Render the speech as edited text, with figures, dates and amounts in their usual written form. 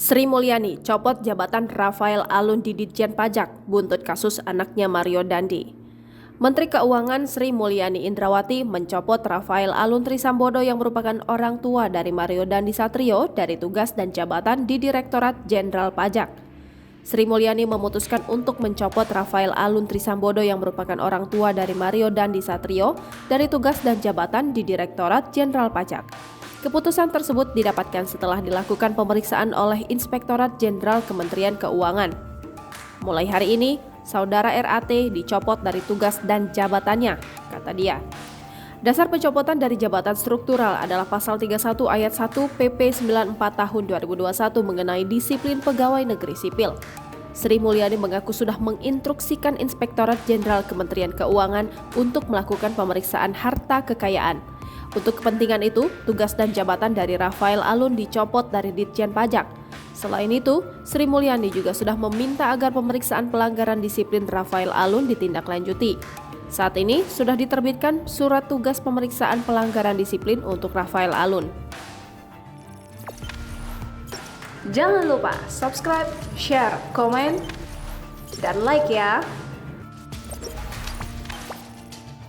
Sri Mulyani copot jabatan Rafael Alun di Ditjen Pajak buntut kasus anaknya Mario Dandi. Menteri Keuangan Sri Mulyani Indrawati mencopot Rafael Alun Trisambodo yang merupakan orang tua dari Mario Dandi Satrio dari tugas dan jabatan di Direktorat Jenderal Pajak. Sri Mulyani memutuskan untuk mencopot Rafael Alun Trisambodo yang merupakan orang tua dari Mario Dandi Satrio dari tugas dan jabatan di Direktorat Jenderal Pajak. Keputusan tersebut didapatkan setelah dilakukan pemeriksaan oleh Inspektorat Jenderal Kementerian Keuangan. Mulai hari ini, Saudara RAT dicopot dari tugas dan jabatannya, kata dia. Dasar pencopotan dari jabatan struktural adalah Pasal 31 Ayat 1 PP 94 Tahun 2021 mengenai disiplin pegawai negeri sipil. Sri Mulyani mengaku sudah menginstruksikan Inspektorat Jenderal Kementerian Keuangan untuk melakukan pemeriksaan harta kekayaan. Untuk kepentingan itu, tugas dan jabatan dari Rafael Alun dicopot dari Ditjen Pajak. Selain itu, Sri Mulyani juga sudah meminta agar pemeriksaan pelanggaran disiplin Rafael Alun ditindaklanjuti. Saat ini sudah diterbitkan surat tugas pemeriksaan pelanggaran disiplin untuk Rafael Alun. Jangan lupa subscribe, share, komen, dan like ya!